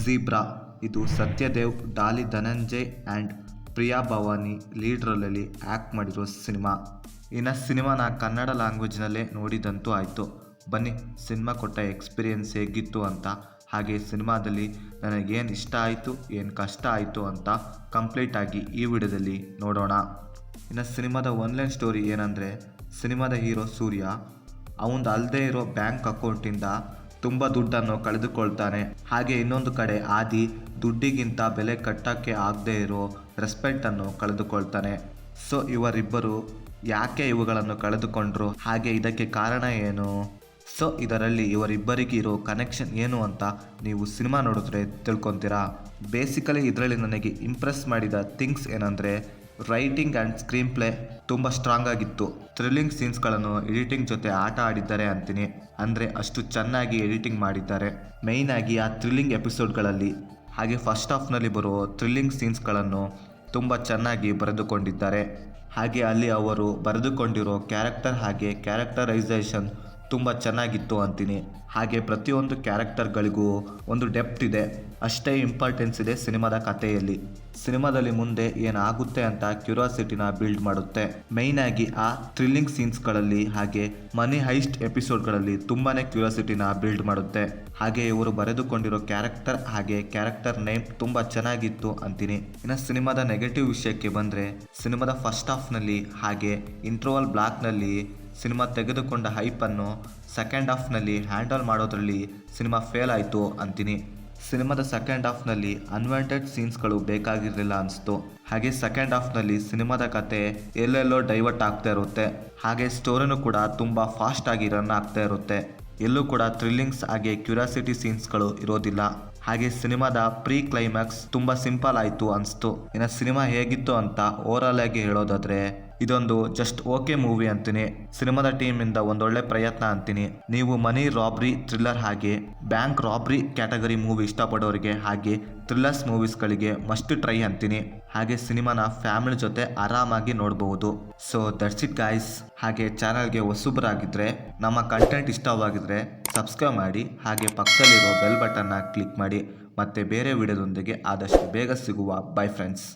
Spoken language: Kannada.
ಝೀಬ್ರಾ. ಇದು ಸತ್ಯದೇವ್, ಡಾಲಿ ಧನಂಜಯ್ ಆ್ಯಂಡ್ ಪ್ರಿಯಾ ಭವಾನಿ ಲೀಡ್ ರೋಲಲ್ಲಿ ಆ್ಯಕ್ಟ್ ಮಾಡಿರೋ ಸಿನಿಮಾ. ಇನ್ನು ಸಿನಿಮಾನ ಕನ್ನಡ ಲ್ಯಾಂಗ್ವೇಜ್ನಲ್ಲೇ ನೋಡಿದಂತೂ ಆಯಿತು. ಬನ್ನಿ ಸಿನಿಮಾ ಕೊಟ್ಟ ಎಕ್ಸ್ಪೀರಿಯೆನ್ಸ್ ಹೇಗಿತ್ತು ಅಂತ, ಹಾಗೆ ಸಿನಿಮಾದಲ್ಲಿ ನನಗೇನು ಇಷ್ಟ ಆಯಿತು, ಏನು ಕಷ್ಟ ಆಯಿತು ಅಂತ ಕಂಪ್ಲೀಟಾಗಿ ಈ ವಿಡಿಯೋದಲ್ಲಿ ನೋಡೋಣ. ಇನ್ನು ಸಿನಿಮಾದ ಒನ್ಲೈನ್ ಸ್ಟೋರಿ ಏನಂದರೆ, ಸಿನಿಮಾದ ಹೀರೋ ಸೂರ್ಯ ಅವನು ಅಲ್ಲದೆ ಇರೋ ಬ್ಯಾಂಕ್ ಅಕೌಂಟಿಂದ ತುಂಬ ದುಡ್ಡನ್ನು ಕಳೆದುಕೊಳ್ತಾನೆ. ಹಾಗೆ ಇನ್ನೊಂದು ಕಡೆ ಆದಿ ದುಡ್ಡಿಗಿಂತ ಬೆಲೆ ಕಟ್ಟೋಕ್ಕೆ ಆಗದೆ ಇರೋ ರೆಸ್ಪೆಕ್ಟನ್ನು ಕಳೆದುಕೊಳ್ತಾನೆ. ಸೊ ಇವರಿಬ್ಬರು ಯಾಕೆ ಇವುಗಳನ್ನು ಕಳೆದುಕೊಂಡ್ರು, ಹಾಗೆ ಇದಕ್ಕೆ ಕಾರಣ ಏನು, ಸೊ ಇದರಲ್ಲಿ ಇವರಿಬ್ಬರಿಗಿರೋ ಕನೆಕ್ಷನ್ ಏನು ಅಂತ ನೀವು ಸಿನಿಮಾ ನೋಡಿದ್ರೆ ತಿಳ್ಕೊತೀರಾ. ಬೇಸಿಕಲಿ ಇದರಲ್ಲಿ ನನಗೆ ಇಂಪ್ರೆಸ್ ಮಾಡಿದ ಥಿಂಗ್ಸ್ ಏನಂದರೆ, ರೈಟಿಂಗ್ ಆ್ಯಂಡ್ ಸ್ಕ್ರೀನ್ ಪ್ಲೇ ತುಂಬ ಸ್ಟ್ರಾಂಗ್ ಆಗಿತ್ತು. ಥ್ರಿಲ್ಲಿಂಗ್ ಸೀನ್ಸ್ಗಳನ್ನು ಎಡಿಟಿಂಗ್ ಜೊತೆ ಆಟ ಆಡಿದ್ದಾರೆ ಅಂತೀನಿ. ಅಂದರೆ ಅಷ್ಟು ಚೆನ್ನಾಗಿ ಎಡಿಟಿಂಗ್ ಮಾಡಿದ್ದಾರೆ. ಮೇಯ್ನಾಗಿ ಆ ಥ್ರಿಲ್ಲಿಂಗ್ ಎಪಿಸೋಡ್ಗಳಲ್ಲಿ ಹಾಗೆ ಫಸ್ಟ್ ಹಾಫ್ನಲ್ಲಿ ಬರೋ ಥ್ರಿಲ್ಲಿಂಗ್ ಸೀನ್ಸ್ಗಳನ್ನು ತುಂಬ ಚೆನ್ನಾಗಿ ಬರೆದುಕೊಂಡಿದ್ದಾರೆ. ಹಾಗೆ ಅಲ್ಲಿ ಅವರು ಬರೆದುಕೊಂಡಿರೋ ಕ್ಯಾರೆಕ್ಟರ್ ಹಾಗೆ ಕ್ಯಾರೆಕ್ಟರೈಸೇಷನ್ ತುಂಬ ಚೆನ್ನಾಗಿತ್ತು ಅಂತೀನಿ. ಹಾಗೆ ಪ್ರತಿಯೊಂದು ಕ್ಯಾರೆಕ್ಟರ್ಗಳಿಗೂ ಒಂದು ಡೆಪ್ತ್ ಇದೆ, ಅಷ್ಟೇ ಇಂಪಾರ್ಟೆನ್ಸ್ ಇದೆ ಸಿನಿಮಾದ ಕಥೆಯಲ್ಲಿ. ಸಿನಿಮಾದಲ್ಲಿ ಮುಂದೆ ಏನಾಗುತ್ತೆ ಅಂತ ಕ್ಯೂರಿಯಾಸಿಟಿನ ಬಿಲ್ಡ್ ಮಾಡುತ್ತೆ. ಮೇಯ್ನಾಗಿ ಆ ಥ್ರಿಲ್ಲಿಂಗ್ ಸೀನ್ಸ್ಗಳಲ್ಲಿ ಹಾಗೆ ಮನಿ ಹೈಸ್ಟ್ ಎಪಿಸೋಡ್ಗಳಲ್ಲಿ ತುಂಬಾ ಕ್ಯೂರಿಯಾಸಿಟಿನ ಬಿಲ್ಡ್ ಮಾಡುತ್ತೆ. ಹಾಗೆ ಇವರು ಬರೆದುಕೊಂಡಿರೋ ಕ್ಯಾರೆಕ್ಟರ್ ಹಾಗೆ ಕ್ಯಾರೆಕ್ಟರ್ ನೇಮ್ ತುಂಬ ಚೆನ್ನಾಗಿತ್ತು ಅಂತೀನಿ. ಇನ್ನು ಸಿನಿಮಾದ ನೆಗೆಟಿವ್ ವಿಷಯಕ್ಕೆ ಬಂದರೆ, ಸಿನಿಮಾದ ಫಸ್ಟ್ ಹಾಫ್ನಲ್ಲಿ ಹಾಗೆ ಇಂಟ್ರೋವಲ್ ಬ್ಲಾಕ್ನಲ್ಲಿ ಸಿನಿಮಾ ತೆಗೆದುಕೊಂಡ ಹೈಪನ್ನು ಸೆಕೆಂಡ್ ಹಾಫ್ನಲ್ಲಿ ಹ್ಯಾಂಡಲ್ ಮಾಡೋದ್ರಲ್ಲಿ ಸಿನಿಮಾ ಫೇಲ್ ಆಯಿತು ಅಂತೀನಿ. ಸಿನಿಮಾದ ಸೆಕೆಂಡ್ ಹಾಫ್ನಲ್ಲಿ ಅನ್ವಾಂಟೆಡ್ ಸೀನ್ಸ್ಗಳು ಬೇಕಾಗಿರಲಿಲ್ಲ ಅನಿಸ್ತು. ಹಾಗೆ ಸೆಕೆಂಡ್ ಹಾಫ್ನಲ್ಲಿ ಸಿನಿಮಾದ ಕತೆ ಎಲ್ಲೆಲ್ಲೋ ಡೈವರ್ಟ್ ಆಗ್ತಾ ಇರುತ್ತೆ. ಹಾಗೆ ಸ್ಟೋರಿನೂ ಕೂಡ ತುಂಬ ಫಾಸ್ಟಾಗಿ ರನ್ ಆಗ್ತಾ ಇರುತ್ತೆ. ಎಲ್ಲೂ ಕೂಡ ಥ್ರಿಲ್ಲಿಂಗ್ಸ್ ಹಾಗೆ ಕ್ಯೂರಿಯಾಸಿಟಿ ಸೀನ್ಸ್ಗಳು ಇರೋದಿಲ್ಲ. ಹಾಗೆ ಸಿನಿಮಾದ ಪ್ರೀ ಕ್ಲೈಮ್ಯಾಕ್ಸ್ ತುಂಬ ಸಿಂಪಲ್ ಆಯಿತು ಅನಿಸ್ತು. ಇನ್ನು ಸಿನಿಮಾ ಹೇಗಿತ್ತು ಅಂತ ಓವರಾಲ್ ಆಗಿ ಹೇಳೋದಾದರೆ, ಇದೊಂದು ಜಸ್ಟ್ ಓಕೆ ಮೂವಿ ಅಂತೀನಿ. ಸಿನಿಮಾದ ಟೀಮಿಂದ ಒಂದೊಳ್ಳೆ ಪ್ರಯತ್ನ ಅಂತೀನಿ. ನೀವು ಮನಿ ರಾಬ್ರಿ, ಥ್ರಿಲ್ಲರ್ ಹಾಗೆ ಬ್ಯಾಂಕ್ ರಾಬ್ರಿ ಕ್ಯಾಟಗರಿ ಮೂವಿ ಇಷ್ಟಪಡೋರಿಗೆ ಹಾಗೆ ಥ್ರಿಲ್ಲರ್ಸ್ ಮೂವೀಸ್ಗಳಿಗೆ ಮಸ್ಟ್ ಟ್ರೈ ಅಂತೀನಿ. ಹಾಗೆ ಸಿನಿಮಾನ ಫ್ಯಾಮಿಲಿ ಜೊತೆ ಆರಾಮಾಗಿ ನೋಡಬಹುದು. So that's it guys. ಹಾಗೆ ಚಾನಲ್ಗೆ ಹೊಸಬರಾಗಿದ್ದರೆ, ನಮ್ಮ ಕಂಟೆಂಟ್ ಇಷ್ಟವಾಗಿದ್ದರೆ ಸಬ್ಸ್ಕ್ರೈಬ್ ಮಾಡಿ, ಹಾಗೆ ಪಕ್ಕದಲ್ಲಿರೋ ಬೆಲ್ ಬಟನ್ನ ಕ್ಲಿಕ್ ಮಾಡಿ. ಮತ್ತೆ ಬೇರೆ ವಿಡಿಯೋದೊಂದಿಗೆ ಆದಷ್ಟು ಬೇಗ ಸಿಗುವ. By friends.